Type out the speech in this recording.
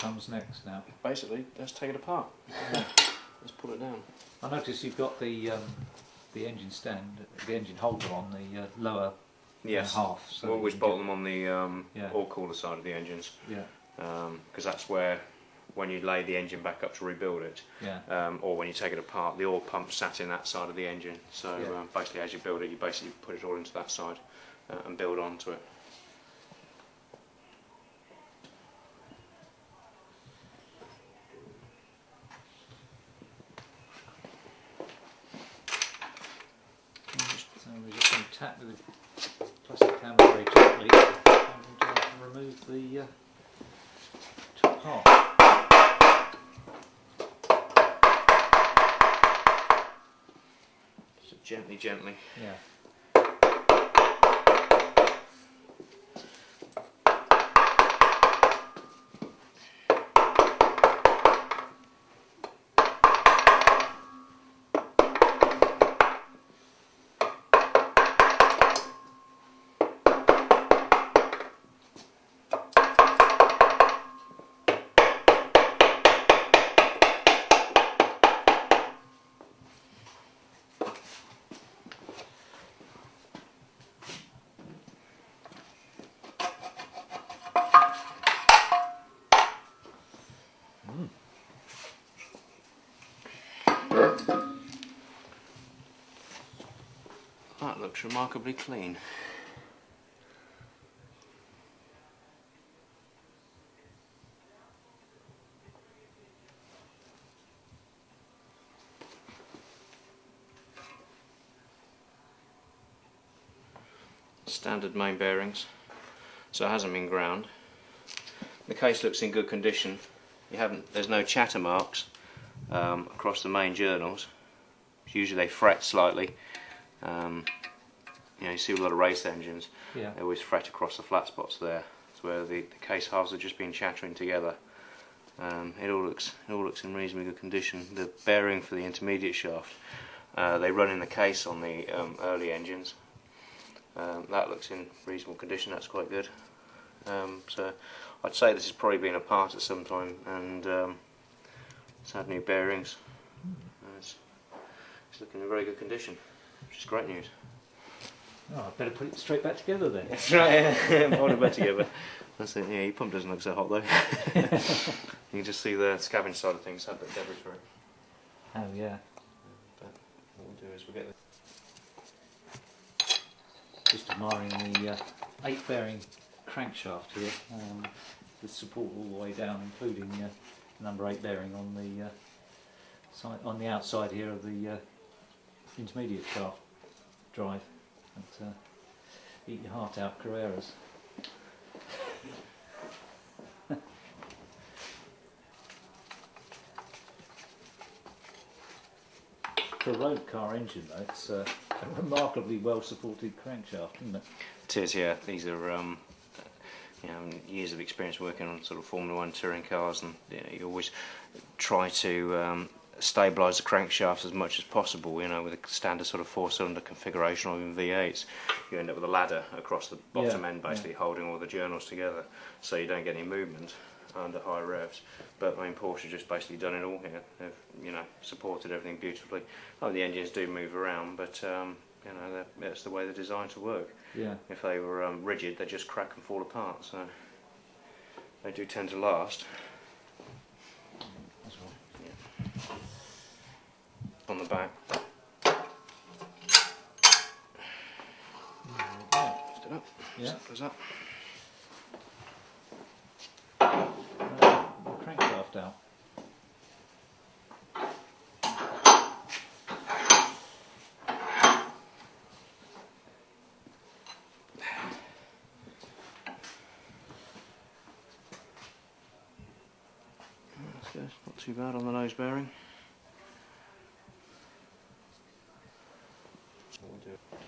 comes next now? Basically, let's take it apart. Yeah. Let's pull it down. I notice you've got the engine stand, the engine holder on the lower half. So we always bolt them on the oil cooler side of the engines. Yeah. Because that's where, when you lay the engine back up to rebuild it, or when you take it apart, the oil pump sat in that side of the engine. So basically, as you build it, you basically put it all into that side and build onto it. So we're just going to tap with the plastic hammer very gently and remove the top half. So gently, gently. Yeah. That looks remarkably clean. Standard main bearings, so it hasn't been ground. The case looks in good condition. There's no chatter marks across the main journals. Usually they fret slightly. You see a lot of race engines, they always fret across the flat spots there. It's where the case halves have just been chattering together. It all looks in reasonably good condition. The bearing for the intermediate shaft, they run in the case on the early engines. That looks in reasonable condition. That's quite good. So I'd say this has probably been apart at some time, and it's had new bearings. It's looking in very good condition, which is great news. Oh, I better put it straight back together then. That's right, hold it back together. That's it, yeah, your pump doesn't look so hot though. You can just see the scavenge side of things had a bit of debris through it. Oh yeah. But what we'll do is we'll get Just admiring the 8 bearing crankshaft here, with support all the way down, including number 8 bearing on the side, on the outside here of the intermediate shaft drive. And, eat your heart out, Carreras. For a road car engine though, it's a remarkably well supported crankshaft, isn't it? It is, yeah. These are years of experience working on sort of Formula 1 touring cars, and you always try to stabilise the crankshaft as much as possible. With a standard sort of 4-cylinder configuration or even V8s, you end up with a ladder across the bottom end, basically holding all the journals together, so you don't get any movement under high revs. But I mean, Porsche just basically done it all here. They've supported everything beautifully. Oh, the engines do move around, but that's the way they're designed to work. Yeah. If they were rigid, they just crack and fall apart. So they do tend to last. That's right. Yeah. On the back. Lift it up. Yeah. Simple as that. The crankshaft out. That's good. Not too bad on the nose bearing.